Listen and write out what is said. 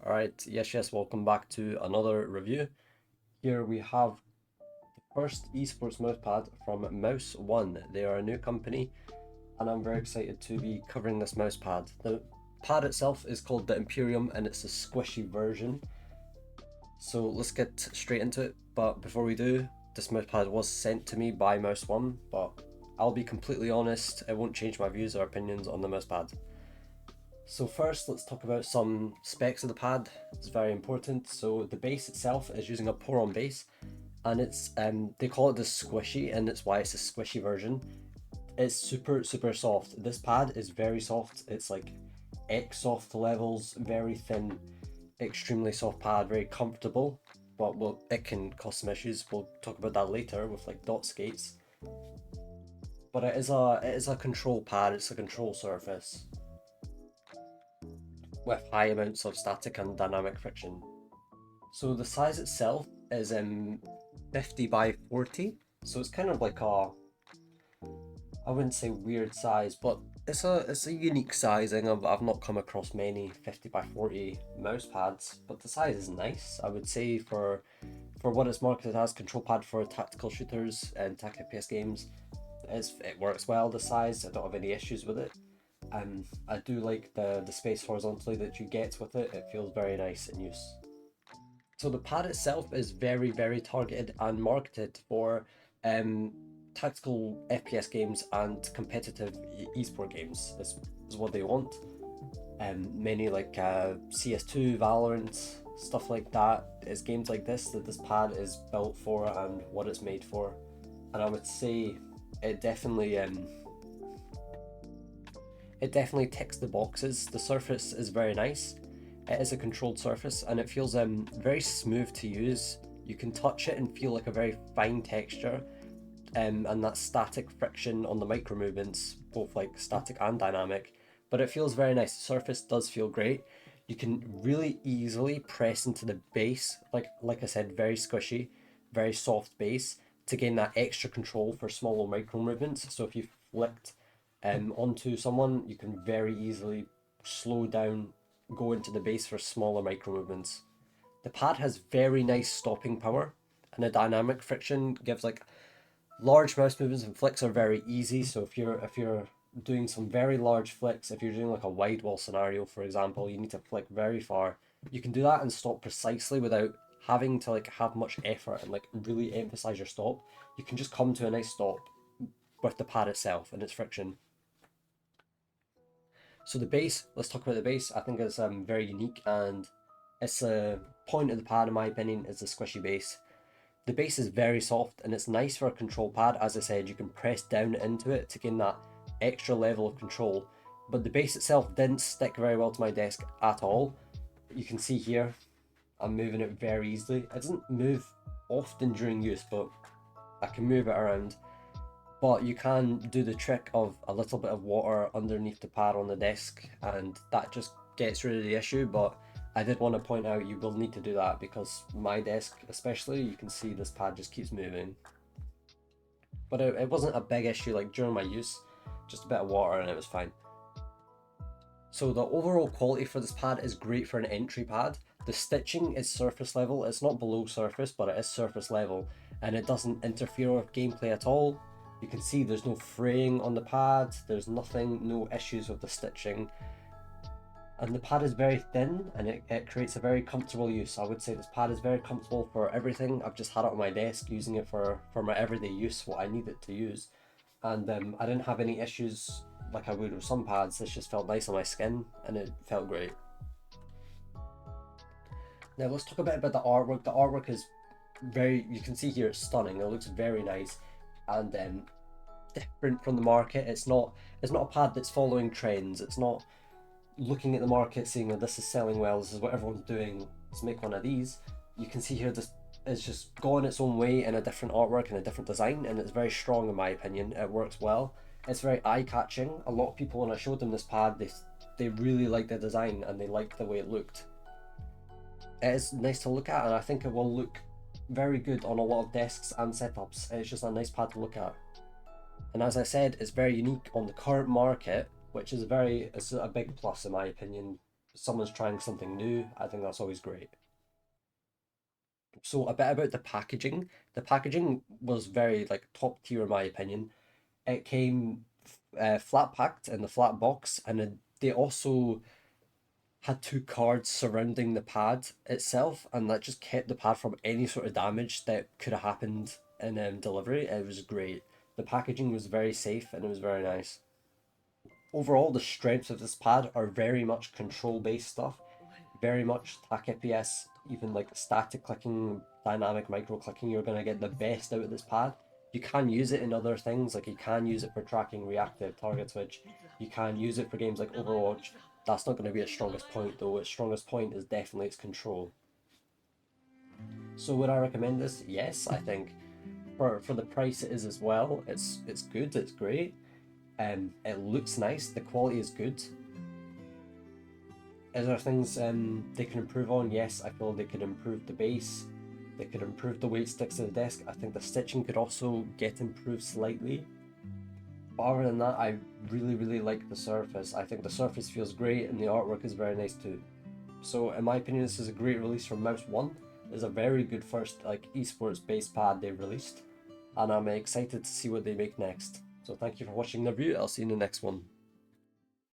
Alright, yes, welcome back to another review. Here we have the first esports mousepad from MouseOne. They are a new company and I'm very excited to be covering this mousepad. The pad itself is called the Imperium and it's a squishy version. So let's get straight into it, but before we do, this mousepad was sent to me by MouseOne, but I'll be completely honest, it won't change my views or opinions on the mousepad. So first, let's talk about some specs of the pad. It's very important. So the base itself is using a pour-on base, and it's they call it the squishy, and that's why it's a squishy version. It's super soft. This pad is very soft. It's like X soft levels, very thin, extremely soft pad, very comfortable. But it can cause some issues. We'll talk about that later with like dot skates. But it is a control pad. It's a control surface with high amounts of static and dynamic friction. So the size itself is 50 by 40, so it's kind of like a, I wouldn't say weird size, but it's a unique sizing. I've not come across many 50 by 40 mouse pads, but the size is nice. I would say for what it's marketed as, control pad for tactical shooters and tactical FPS games, it works well. The size, I don't have any issues with it. I do like the space horizontally that you get with it. It feels very nice in use. So the pad itself is very targeted and marketed for tactical FPS games and competitive esport games. This is what they want. Many like CS2, Valorant, stuff like that. It's games like this that this pad is built for and what it's made for. And I would say it definitely ticks the boxes. The surface is very nice. It is a controlled surface and it feels very smooth to use. You can touch it and feel like a very fine texture, and that static friction on the micro movements, both like static and dynamic, but it feels very nice. The surface does feel great. You can really easily press into the base, like I said, very squishy, very soft base, to gain that extra control for smaller micro movements. So if you flicked onto someone, you can very easily slow down, go into the base for smaller micro movements. The pad has very nice stopping power, and the dynamic friction gives like large mouse movements and flicks are very easy. So if you're doing some very large flicks, if you're doing like a wide wall scenario, for example, you need to flick very far, you can do that and stop precisely without having to like have much effort and like really emphasize your stop. You can just come to a nice stop with the pad itself and its friction. So the base, let's talk about the base. I think it's very unique, and it's a point of the pad in my opinion is the squishy base. The base is very soft and it's nice for a control pad. As I said, you can press down into it to gain that extra level of control, but the base itself didn't stick very well to my desk at all. You can see here, I'm moving it very easily. It doesn't move often during use, but I can move it around. But you can do the trick of a little bit of water underneath the pad on the desk and that just gets rid of the issue. But I did want to point out you will need to do that because my desk especially, you can see this pad just keeps moving. But it wasn't a big issue like during my use, just a bit of water and it was fine. So the overall quality for this pad is great for an entry pad. The stitching is surface level. It's not below surface, but it is surface level and it doesn't interfere with gameplay at all. You can see there's no fraying on the pad, there's nothing, no issues with the stitching. And the pad is very thin and it creates a very comfortable use. I would say this pad is very comfortable for everything. I've just had it on my desk using it for my everyday use, what I need it to use. And I didn't have any issues like I would with some pads. This just felt nice on my skin and it felt great. Now let's talk a bit about the artwork. The artwork is very, you can see here it's stunning. It looks very nice and different from the market. It's not a pad that's following trends. It's not looking at the market saying, oh, this is selling well, this is what everyone's doing, let's make one of these. You can see here this is just gone its own way in a different artwork and a different design, and it's very strong in my opinion. It works well. It's very eye-catching. A lot of people, when I showed them this pad, they really liked the design and they liked the way it looked. It is nice to look at, and I think it will look very good on a lot of desks and setups. It's just a nice pad to look at. And as I said, it's very unique on the current market, which is a big plus in my opinion. If someone's trying something new, I think that's always great. So a bit about the packaging. The packaging was very like top tier in my opinion. It came flat packed in the flat box, and they also had two cards surrounding the pad itself, and that just kept the pad from any sort of damage that could have happened in delivery. It was great. The packaging was very safe and it was very nice. Overall, the strengths of this pad are very much control based stuff, very much TAC even like static clicking, dynamic micro clicking. You're going to get the best out of this pad. You can use it in other things, like you can use it for tracking reactive target switch, you can use it for games like Overwatch. That's not going to be its strongest point though. Its strongest point is definitely its control. So would I recommend this? Yes, I think for the price it is as well. It's good, it's great. It looks nice, the quality is good. Is there things they can improve on? Yes, I feel they could improve the base. They could improve the way it sticks to the desk. I think the stitching could also get improved slightly. But other than that, I really like the surface. I think the surface feels great and the artwork is very nice too. So in my opinion, this is a great release from MouseOne. It's a very good first like esports based pad they released, and I'm excited to see what they make next. So thank you for watching the review. I'll see you in the next one.